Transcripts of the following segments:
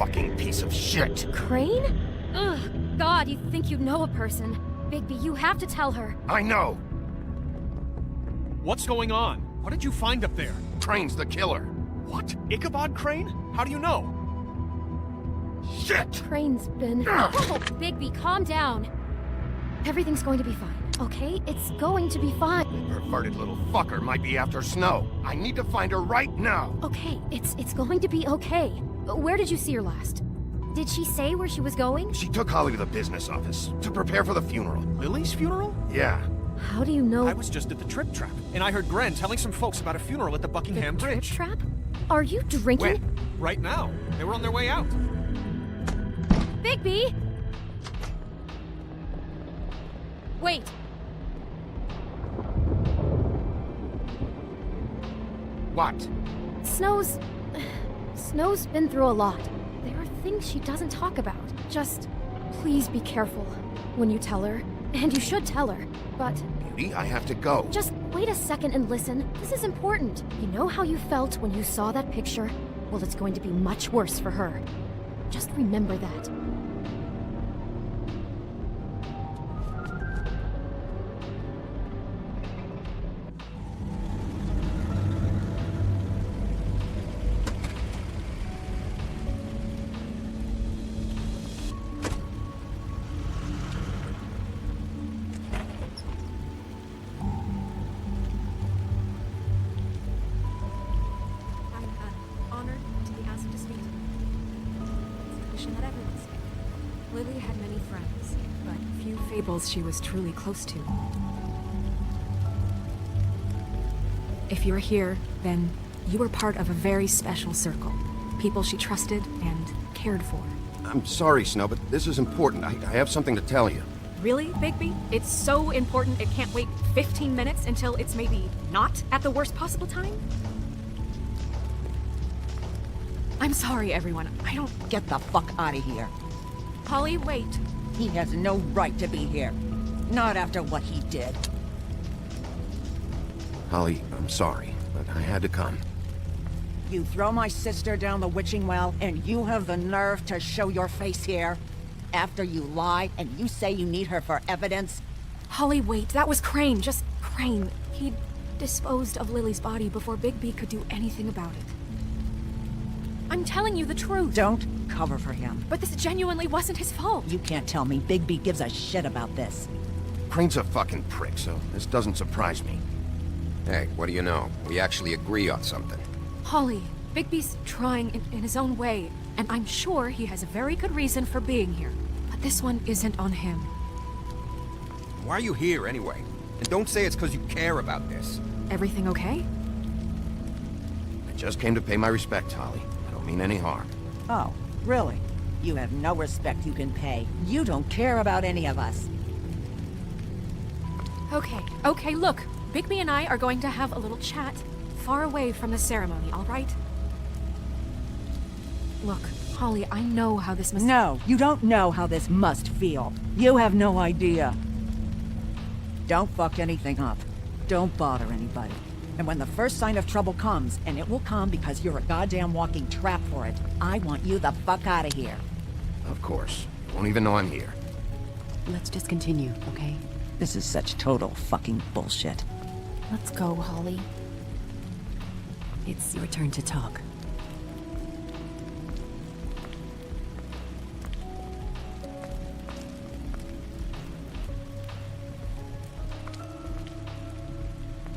fucking piece of shit. Crane? Ugh, God, you'd think you'd know a person. Bigby, you have to tell her. I know. What's going on? What did you find up there? Crane's the killer. What? Ichabod Crane? How do you know? Shit! Crane's been... Oh, Bigby, calm down. Everything's going to be fine, okay? It's going to be fine. Perverted little fucker might be after Snow. I need to find her right now. Okay, it's going to be okay. Where did you see her last? Did she say where she was going? She took Holly to the business office to prepare for the funeral. Lily's funeral? Yeah. How do you know... I was just at the Trip Trap, and I heard Gren telling some folks about a funeral at the Buckingham the Bridge. Trip Trap? Are you drinking? When? Right now. They were on their way out. Bigby! Wait. What? Snow's been through a lot. There are things she doesn't talk about. Just, please be careful when you tell her. And you should tell her. But Beauty, I have to go. just wait a second and listen. This is important. You know how you felt when you saw that picture? Well, it's going to be much worse for her. Just remember that. Lily had many friends, but few fables she was truly close to. If you're here, then you were part of a very special circle. People she trusted and cared for. I'm sorry, Snow, but this is important. I have something to tell you. Really, Bigby? It's so important it can't wait 15 minutes until it's maybe not at the worst possible time? I'm sorry, everyone. I don't... Get the fuck out of here. Holly, wait. He has no right to be here. Not after what he did. Holly, I'm sorry, but I had to come. You throw my sister down the witching well, and you have the nerve to show your face here? After you lie, and you say you need her for evidence? Holly, wait. That was Crane. Just Crane. He disposed of Lily's body before Bigby could do anything about it. I'm telling you the truth. Don't cover for him. But this genuinely wasn't his fault. You can't tell me Bigby gives a shit about this. Crane's a fucking prick, so this doesn't surprise me. Hey, what do you know? We actually agree on something. Holly, Bigby's trying in his own way, and I'm sure he has a very good reason for being here. But this one isn't on him. Why are you here, anyway? And don't say it's because you care about this. Everything okay? I just came to pay my respects, Holly. I don't mean any harm. Oh, really? You have no respect you can pay. You don't care about any of us. Okay, look. Bigby and I are going to have a little chat far away from the ceremony, all right? Look, Holly, I know how this must... No, you don't know how this must feel. You have no idea. Don't fuck anything up. Don't bother anybody. And when the first sign of trouble comes, and it will come because you're a goddamn walking trap for it, I want you the fuck out of here. Of course. You won't even know I'm here. Let's just continue, okay? This is such total fucking bullshit. Let's go, Holly. It's your turn to talk.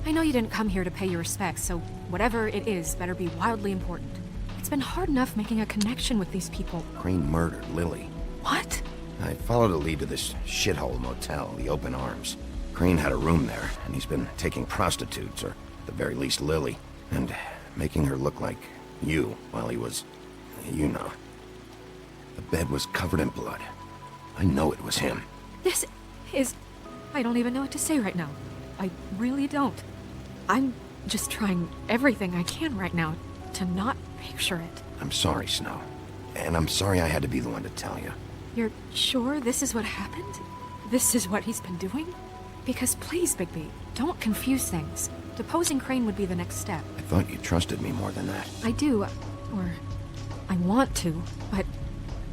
I know you didn't come here to pay your respects, so whatever it is better be wildly important. It's been hard enough making a connection with these people. Crane murdered Lily. What? I followed a lead to this shithole motel, the Open Arms. Crane had a room there, and he's been taking prostitutes, or at the very least Lily, and making her look like you while he was... you know. The bed was covered in blood. I know it was him. This is... I don't even know what to say right now. I really don't. I'm just trying everything I can right now to not picture it. I'm sorry, Snow. And I'm sorry I had to be the one to tell you. You're sure this is what happened? This is what he's been doing? Because please, Bigby, don't confuse things. Deposing Crane would be the next step. I thought you trusted me more than that. I do, or I want to, but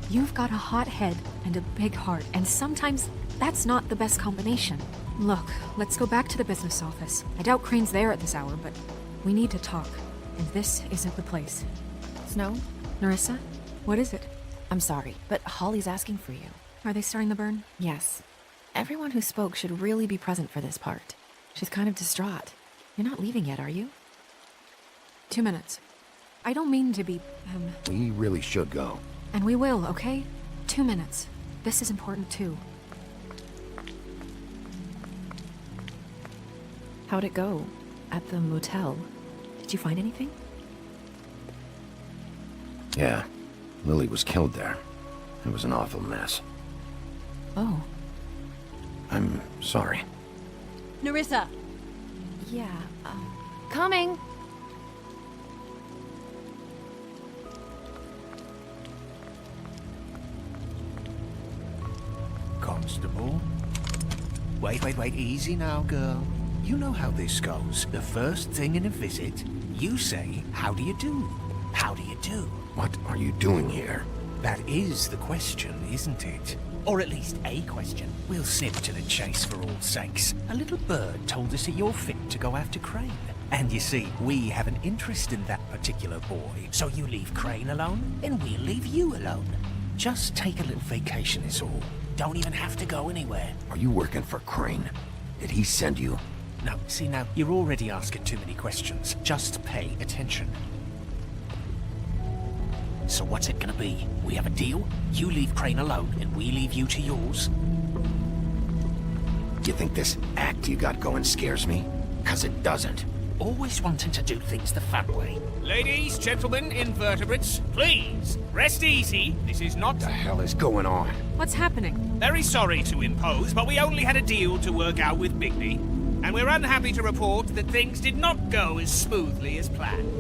You've got a hot head and a big heart, and sometimes that's not the best combination. Look, let's go back to the business office. I doubt Crane's there at this hour, but we need to talk. And this isn't the place. Snow? Nerissa, what is it? I'm sorry, but Holly's asking for you. Are they starting the burn? Yes. Everyone who spoke should really be present for this part. She's kind of distraught. You're not leaving yet, are you? 2 minutes. I don't mean to be, We really should go. And we will, okay? 2 minutes. This is important too. How'd it go? At the motel? Did you find anything? Yeah, Lily was killed there. It was an awful mess. Oh. I'm sorry. Nerissa! Yeah, Coming! Constable? Wait, easy now, girl. You know how this goes. The first thing in a visit, you say, how do you do? How do you do? What are you doing here? That is the question, isn't it? Or at least a question. We'll snip to the chase for all sakes. A little bird told us that you're fit to go after Crane. And you see, we have an interest in that particular boy. So you leave Crane alone, and we'll leave you alone. Just take a little vacation is all. Don't even have to go anywhere. Are you working for Crane? Did he send you? No, see now, you're already asking too many questions. Just pay attention. So what's it gonna be? We have a deal? You leave Crane alone, and we leave you to yours? You think this act you got going scares me? 'Cause it doesn't. Always wanting to do things the fun way. Ladies, gentlemen, invertebrates, please, rest easy. This is not... What the hell is going on? What's happening? Very sorry to impose, but we only had a deal to work out with Bigby. And we're unhappy to report that things did not go as smoothly as planned.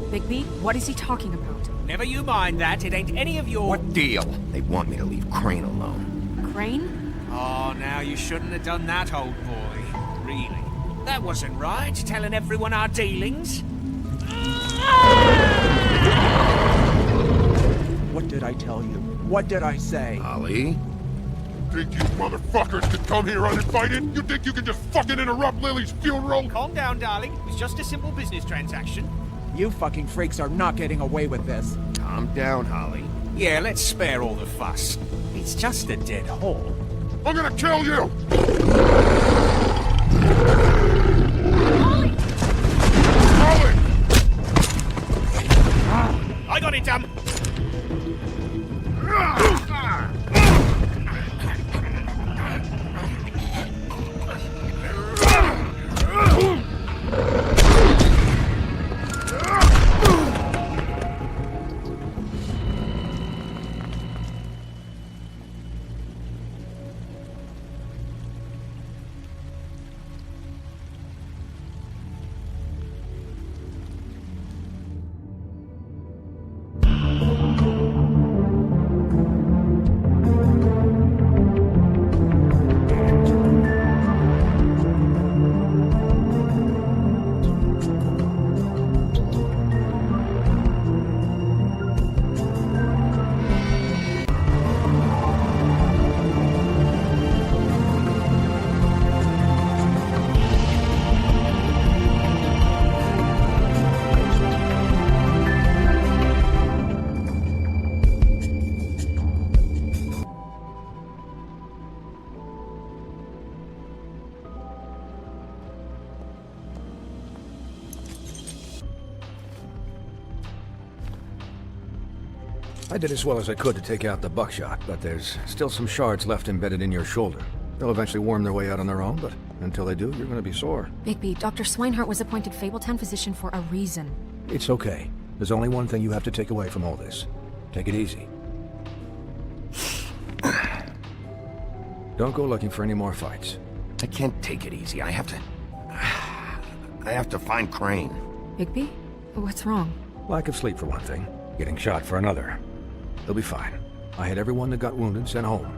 Bigby, what is he talking about? Never you mind that, it ain't any of your... What deal? They want me to leave Crane alone. Crane? Oh, now you shouldn't have done that, old boy. Really. That wasn't right, telling everyone our dealings. What did I tell you? What did I say? Holly? Think you motherfuckers could come here uninvited? You think you can just fucking interrupt Lily's funeral? Calm down, darling. It was just a simple business transaction. You fucking freaks are not getting away with this. Calm down, Holly. Yeah, let's spare all the fuss. It's just a dead hole. I'm gonna kill you! Holly! I got it, damn. I did as well as I could to take out the buckshot, but there's still some shards left embedded in your shoulder. They'll eventually worm their way out on their own, but until they do, you're gonna be sore. Bigby, Dr. Swinehart was appointed Fabletown physician for a reason. It's okay. There's only one thing you have to take away from all this. Take it easy. Don't go looking for any more fights. I can't take it easy. I have to find Crane. Bigby? What's wrong? Lack of sleep for one thing. Getting shot for another. They'll be fine. I had everyone that got wounded sent home.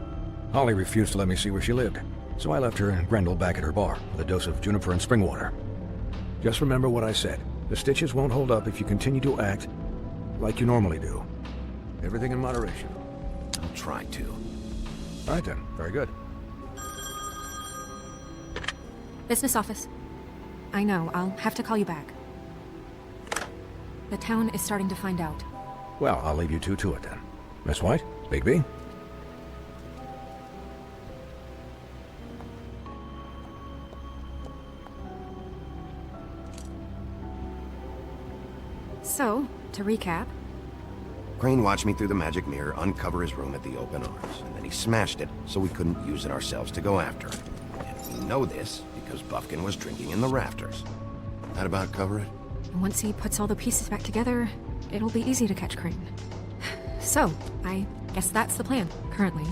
Holly refused to let me see where she lived, so I left her and Grendel back at her bar with a dose of juniper and spring water. Just remember what I said. The stitches won't hold up if you continue to act like you normally do. Everything in moderation. I'll try to. All right then, very good. Business office. I know, I'll have to call you back. The town is starting to find out. Well, I'll leave you two to it then. Miss White, Bigby? So, to recap, Crane watched me through the magic mirror uncover his room at the open arms, and then he smashed it so we couldn't use it ourselves to go after him. And we know this because Buffkin was drinking in the rafters. That about cover it? once he puts all the pieces back together, it'll be easy to catch Crane. So, I guess that's the plan, currently.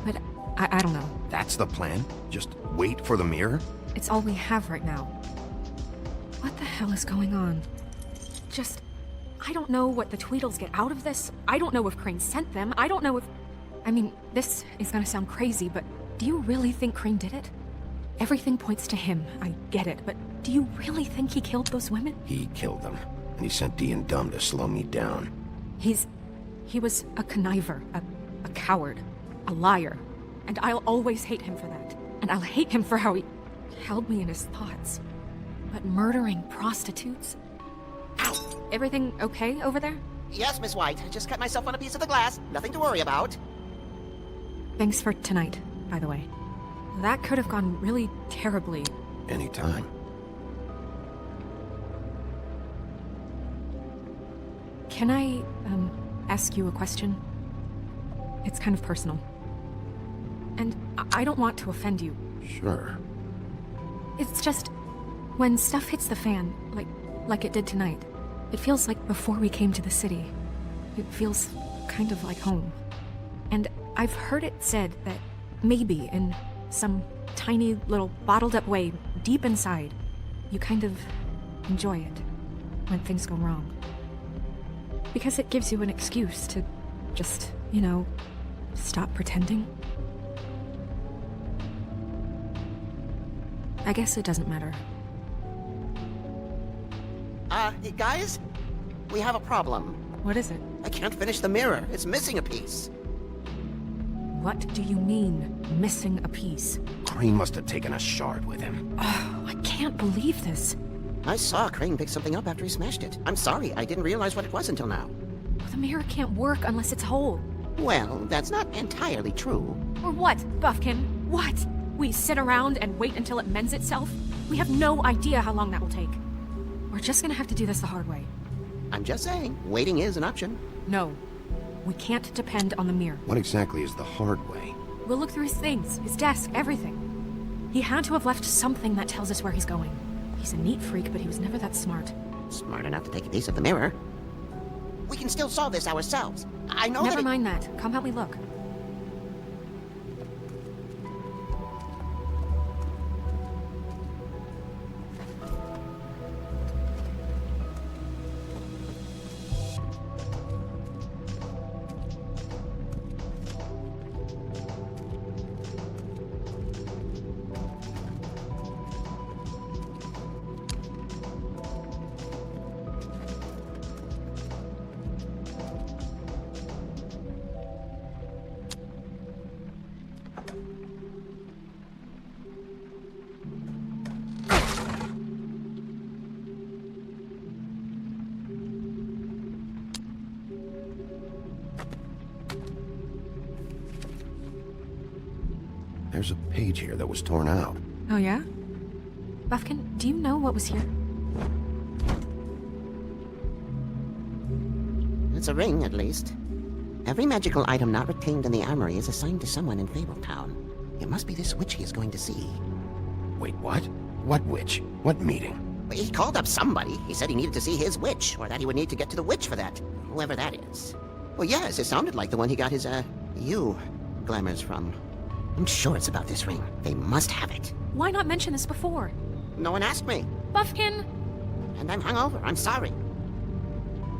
But I don't know. That's the plan? Just wait for the mirror? It's all we have right now. What the hell is going on? I don't know what the Tweedles get out of this. I don't know if Crane sent them. I don't know if... I mean, this is gonna sound crazy, but do you really think Crane did it? Everything points to him, I get it, but do you really think he killed those women? He killed them, and he sent Dee and Dumb to slow me down. He was a conniver, a coward, a liar, and I'll always hate him for that. And I'll hate him for how he held me in his thoughts. But murdering prostitutes? Ow! Everything okay over there? Yes, Miss White. I just cut myself on a piece of the glass. Nothing to worry about. Thanks for tonight, by the way. That could have gone really terribly. Anytime. Can I, ask you a question? It's kind of personal. And I don't want to offend you. Sure. It's just, when stuff hits the fan, like it did tonight, it feels like before we came to the city. It feels kind of like home. And I've heard it said that maybe in some tiny little bottled up way deep inside, you kind of enjoy it when things go wrong. Because it gives you an excuse to just, stop pretending. I guess it doesn't matter. Guys? We have a problem. What is it? I can't finish the mirror. It's missing a piece. What do you mean, missing a piece? Crane must have taken a shard with him. Oh, I can't believe this. I saw Crane pick something up after he smashed it. I'm sorry, I didn't realize what it was until now. The mirror can't work unless it's whole. Well, that's not entirely true. Or what, Buffkin? What? We sit around and wait until it mends itself? We have no idea how long that will take. We're just gonna have to do this the hard way. I'm just saying, waiting is an option. No. We can't depend on the mirror. What exactly is the hard way? We'll look through his things, his desk, everything. He had to have left something that tells us where he's going. He's a neat freak, but he was never that smart. Smart enough to take a piece of the mirror. We can still solve this ourselves. I know Never mind that. Come help me look. There's a page here that was torn out. Oh yeah? Buffkin, do you know what was here? It's a ring, at least. Every magical item not retained in the armory is assigned to someone in Fabletown. It must be this witch he is going to see. Wait, what? What witch? What meeting? He called up somebody. He said he needed to see his witch, or that he would need to get to the witch for that. Whoever that is. Well, yes, it sounded like the one he got his, glamours from. I'm sure it's about this ring. They must have it. Why not mention this before? No one asked me. Buffkin! And I'm hungover. I'm sorry.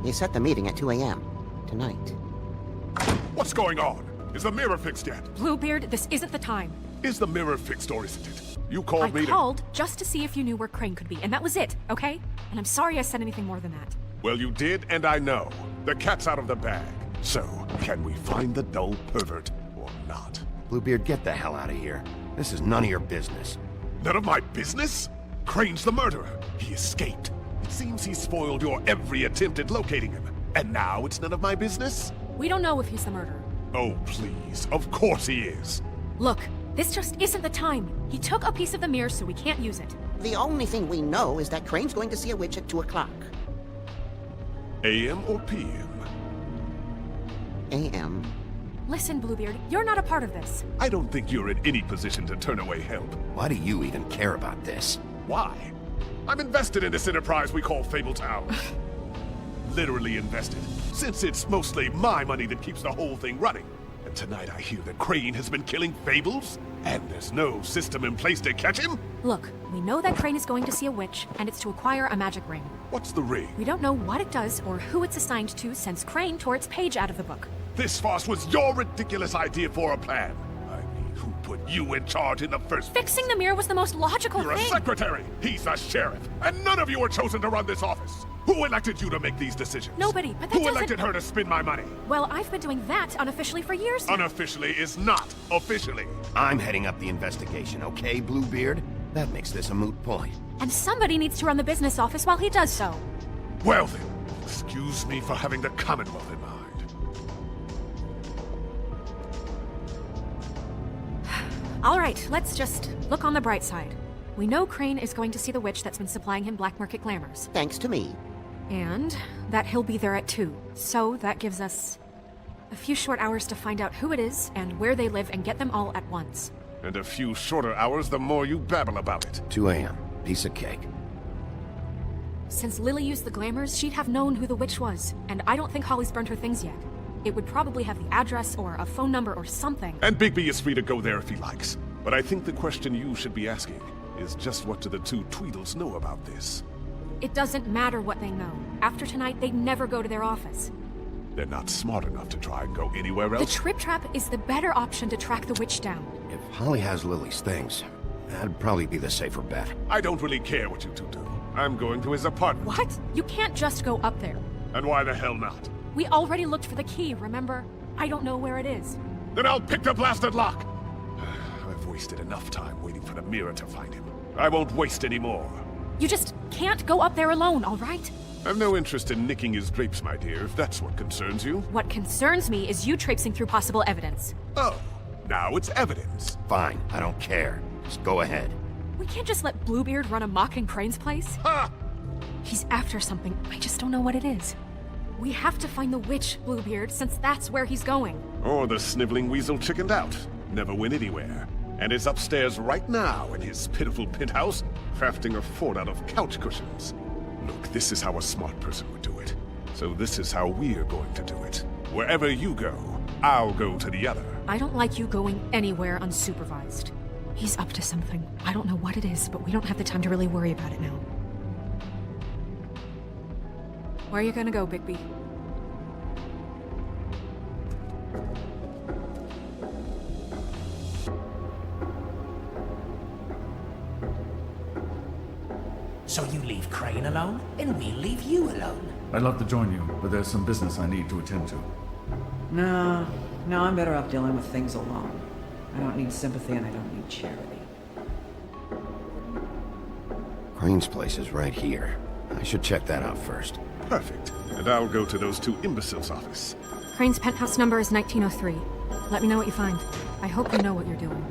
He set the meeting at 2 a.m. tonight. What's going on? Is the mirror fixed yet? Bluebeard, this isn't the time. Is the mirror fixed or isn't it? You called me I called just to see if you knew where Crane could be, and that was it, okay? And I'm sorry I said anything more than that. Well, you did, and I know. The cat's out of the bag. So, can we find the dull pervert or not? Bluebeard, get the hell out of here. This is none of your business. None of my business? Crane's the murderer. He escaped. It seems he spoiled your every attempt at locating him. And now it's none of my business? We don't know if he's the murderer. Oh, please. Of course he is. Look, this just isn't the time. He took a piece of the mirror, so we can't use it. The only thing we know is that Crane's going to see a witch at 2 o'clock. AM or PM? AM. Listen, Bluebeard, you're not a part of this. I don't think you're in any position to turn away help. Why do you even care about this? Why? I'm invested in this enterprise we call Fabletown. Literally invested, since it's mostly my money that keeps the whole thing running. And tonight I hear that Crane has been killing Fables, and there's no system in place to catch him? Look, we know that Crane is going to see a witch, and it's to acquire a magic ring. What's the ring? We don't know what it does or who it's assigned to since Crane tore its page out of the book. This farce was your ridiculous idea for a plan. I mean, who put you in charge in the first place? Fixing the mirror was the most logical You're thing. a secretary. He's a sheriff. And none of you are chosen to run this office. Who elected you to make these decisions? Nobody, but that Who doesn't... elected her to spend my money? Well, I've been doing that unofficially for years now. Unofficially is not officially. I'm heading up the investigation, okay, Bluebeard? That makes this a moot point. And somebody needs to run the business office while he does so. Well then, excuse me for having the Commonwealth in mind. All right, let's just look on the bright side. We know Crane is going to see the witch that's been supplying him black market glamours. Thanks to me. And that he'll be there at 2. So that gives us a few short hours to find out who it is and where they live and get them all at once. And a few shorter hours the more you babble about it. 2 a.m. Piece of cake. Since Lily used the glamours, she'd have known who the witch was. And I don't think Holly's burned her things yet. It would probably have the address or a phone number or something. And Bigby is free to go there if he likes. But I think the question you should be asking is just what do the two Tweedles know about this? It doesn't matter what they know. After tonight, they'd never go to their office. They're not smart enough to try and go anywhere else. The Trip Trap is the better option to track the witch down. If Holly has Lily's things, that'd probably be the safer bet. I don't really care what you two do. I'm going to his apartment. What? You can't just go up there. And why the hell not? We already looked for the key, remember? I don't know where it is. Then I'll pick the blasted lock! I've wasted enough time waiting for the mirror to find him. I won't waste any more. You just can't go up there alone, all right? I've no interest in nicking his drapes, my dear, if that's what concerns you. What concerns me is you traipsing through possible evidence. Oh, now it's evidence. Fine, I don't care. Just go ahead. We can't just let Bluebeard run amok in Crane's place. Ha! He's after something, I just don't know what it is. We have to find the witch, Bluebeard, since that's where he's going. Or the sniveling weasel chickened out. Never went anywhere. And is upstairs right now in his pitiful penthouse, crafting a fort out of couch cushions. Look, this is how a smart person would do it. So this is how we're going to do it. Wherever you go, I'll go to the other. I don't like you going anywhere unsupervised. He's up to something. I don't know what it is, but we don't have the time to really worry about it now. Where are you gonna go, Bigby? So you leave Crane alone, and we'll leave you alone. I'd love to join you, but there's some business I need to attend to. No, I'm better off dealing with things alone. I don't need sympathy and I don't need charity. Crane's place is right here. I should check that out first. Perfect. And I'll go to those two imbeciles' office. Crane's penthouse number is 1903. Let me know what you find. I hope you know what you're doing.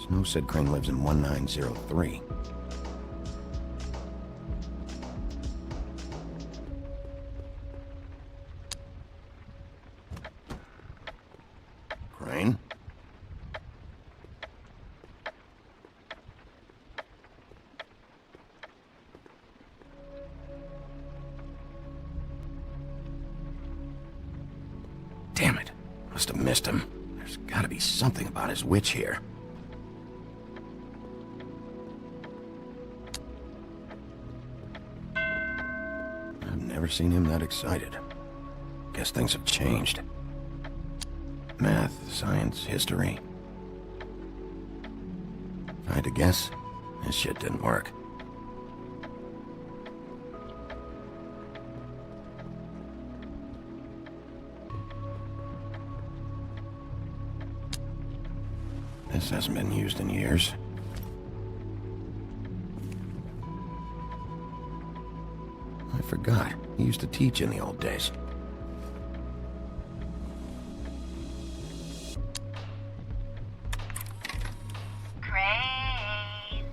Snow said Crane lives in 1903. Crane? Damn it. Must have missed him. There's gotta be something about his witch here. I've never seen him that excited. Guess things have changed. Math, science, history. If I had to guess, this shit didn't work. This hasn't been used in years. I forgot. He used to teach in the old days. Crane!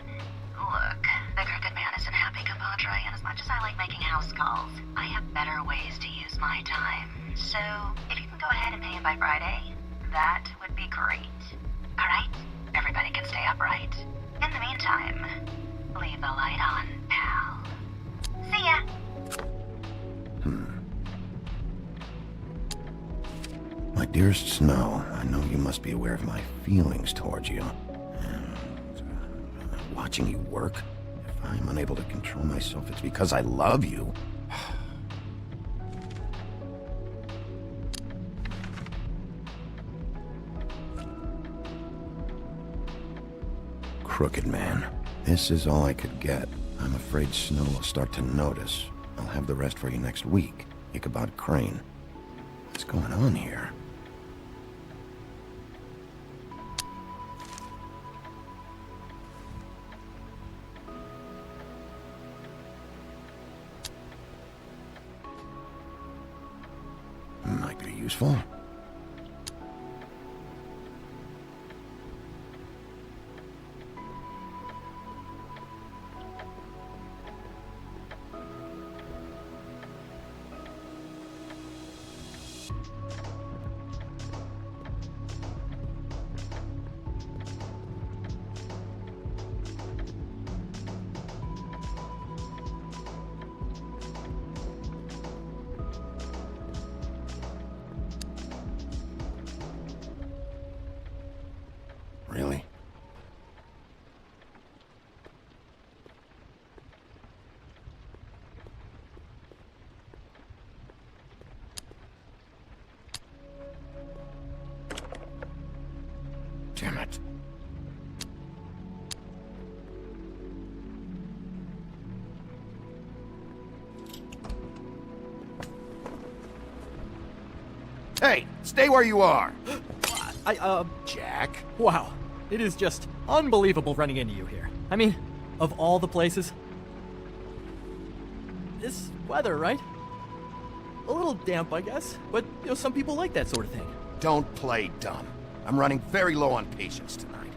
Look, the Crooked Man isn't happy, compadre, and as much as I like making house calls, I have better ways to use my time. So, if you can go ahead and pay him by Friday, that would be great. Alright? Everybody can stay upright. In the meantime, leave the light on, pal. See ya! My dearest Snow, I know you must be aware of my feelings towards you. And watching you work, if I'm unable to control myself, it's because I love you. Crooked Man. This is all I could get. I'm afraid Snow will start to notice. I'll have the rest for you next week. Ichabod Crane. What's going on here? Might be useful. Really? Damn it. Hey, stay where you are. Jack? Wow. It is just unbelievable running into you here. I mean, of all the places. This weather, right? A little damp, I guess. But, you know, some people like that sort of thing. Don't play dumb. I'm running very low on patience tonight.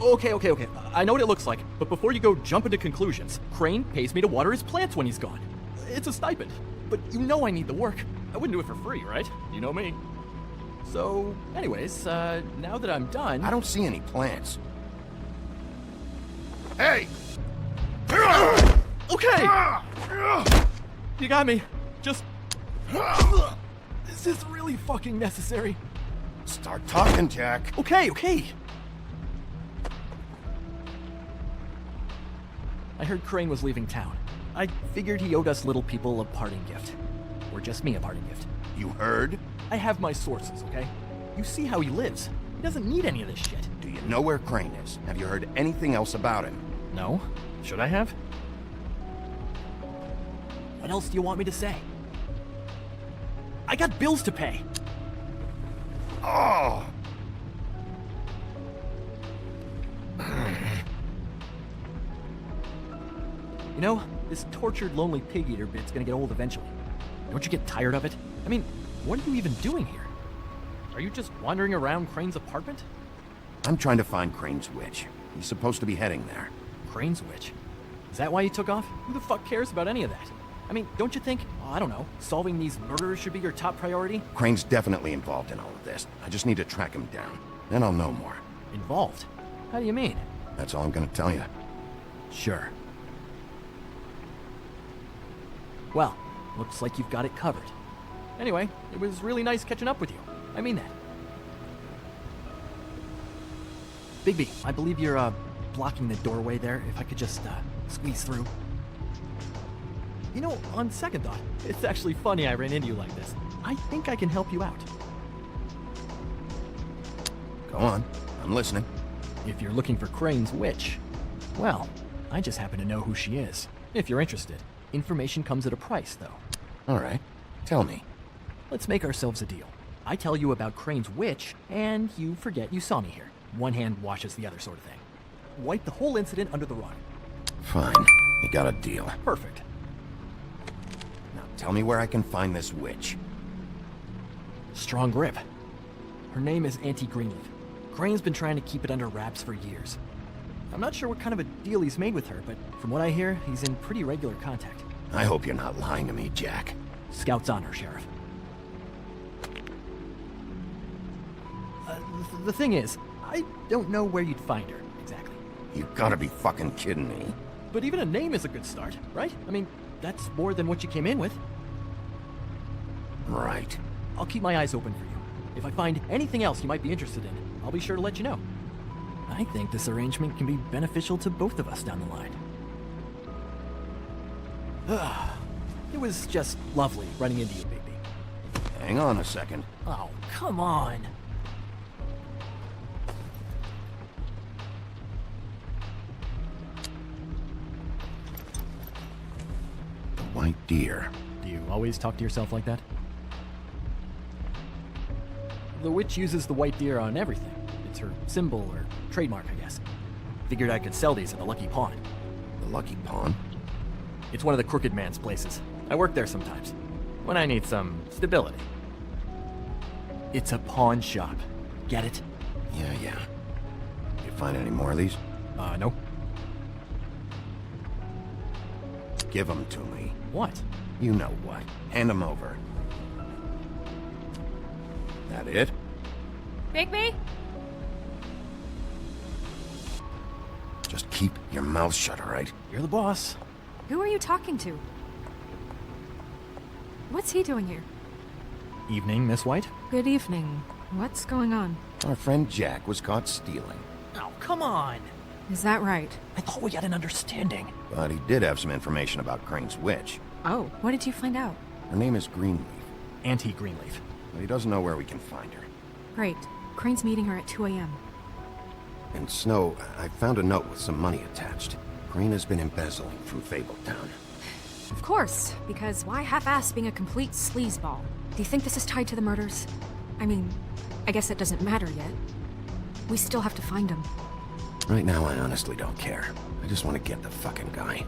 Okay. I know what it looks like, but before you go jump into conclusions, Crane pays me to water his plants when he's gone. It's a stipend. But you know I need the work. I wouldn't do it for free, right? You know me. So, anyways, now that I'm done... I don't see any plants. Hey! Okay! You got me. Just... Is this really fucking necessary? Start talking, Jack. Okay. I heard Crane was leaving town. I figured he owed us little people a parting gift. Or just me a parting gift. You heard? I have my sources, okay? You see how he lives. He doesn't need any of this shit. Do you know where Crane is? Have you heard anything else about him? No. Should I have? What else do you want me to say? I got bills to pay. Oh! You know, this tortured, lonely pig-eater bit's gonna get old eventually. Don't you get tired of it? I mean, what are you even doing here? Are you just wandering around Crane's apartment? I'm trying to find Crane's witch. He's supposed to be heading there. Crane's witch? Is that why you took off? Who the fuck cares about any of that? I mean, don't you think, I don't know, solving these murders should be your top priority? Crane's definitely involved in all of this. I just need to track him down. Then I'll know more. Involved? How do you mean? That's all I'm gonna tell you. Sure. Well, looks like you've got it covered. Anyway, it was really nice catching up with you. I mean that. Bigby, I believe you're, blocking the doorway there. If I could just, squeeze through. You know, on second thought, it's actually funny I ran into you like this. I think I can help you out. Go on. I'm listening. If you're looking for Crane's witch, well, I just happen to know who she is. If you're interested. Information comes at a price, though. All right. Tell me. Let's make ourselves a deal. I tell you about Crane's witch, and you forget you saw me here. One hand washes the other sort of thing. Wipe the whole incident under the rug. Fine. You got a deal. Perfect. Now tell me where I can find this witch. Strong grip. Her name is Auntie Greenleaf. Crane's been trying to keep it under wraps for years. I'm not sure what kind of a deal he's made with her, but from what I hear, he's in pretty regular contact. I hope you're not lying to me, Jack. Scout's honor, Sheriff. The thing is, I don't know where you'd find her, exactly. You gotta be fucking kidding me. But even a name is a good start, right? I mean, that's more than what you came in with. Right. I'll keep my eyes open for you. If I find anything else you might be interested in, I'll be sure to let you know. I think this arrangement can be beneficial to both of us down the line. It was just lovely running into you, Bigby. Hang on a second. Oh, come on. The white deer. Do you always talk to yourself like that? The witch uses the white deer on everything. It's her symbol or trademark, I guess. Figured I could sell these at the Lucky Pawn. The Lucky Pawn? It's one of the crooked man's places. I work there sometimes, when I need some stability. It's a pawn shop. Get it? Yeah. You find any more of these? No. Give them to me. What? You know what. Hand them over. That it? Bigby? Just keep your mouth shut, all right? You're the boss. Who are you talking to? What's he doing here? Evening, Miss White. Good evening. What's going on? Our friend Jack was caught stealing. Oh, come on. Is that right? I thought we had an understanding. But he did have some information about Crane's witch. Oh, what did you find out? Her name is Greenleaf. Auntie Greenleaf. But he doesn't know where we can find her. Great. Crane's meeting her at 2 a.m. And Snow, I found a note with some money attached. Crane has been embezzling from Fabletown. Of course, because why half-ass being a complete sleazeball? Do you think this is tied to the murders? I mean, I guess it doesn't matter yet. We still have to find him. Right now, I honestly don't care. I just want to get the fucking guy.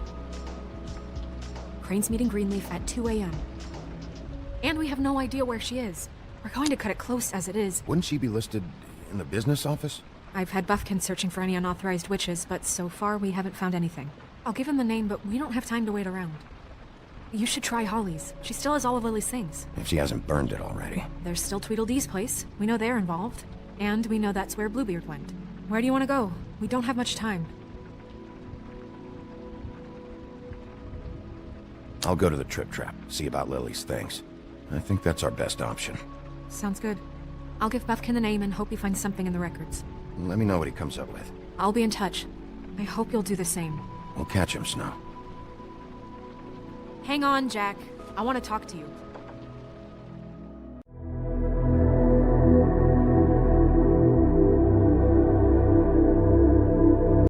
Crane's meeting Greenleaf at 2 a.m. And we have no idea where she is. We're going to cut it close as it is. Wouldn't she be listed in the business office? I've had Buffkin searching for any unauthorized witches, but so far we haven't found anything. I'll give him the name, but we don't have time to wait around. You should try Holly's. She still has all of Lily's things. If she hasn't burned it already. There's still Tweedledee's place. We know they're involved. And we know that's where Bluebeard went. Where do you want to go? We don't have much time. I'll go to the Trip Trap, see about Lily's things. I think that's our best option. Sounds good. I'll give Buffkin the name and hope he finds something in the records. Let me know what he comes up with. I'll be in touch. I hope you'll do the same. We'll catch him, Snow. Hang on, Jack. I want to talk to you.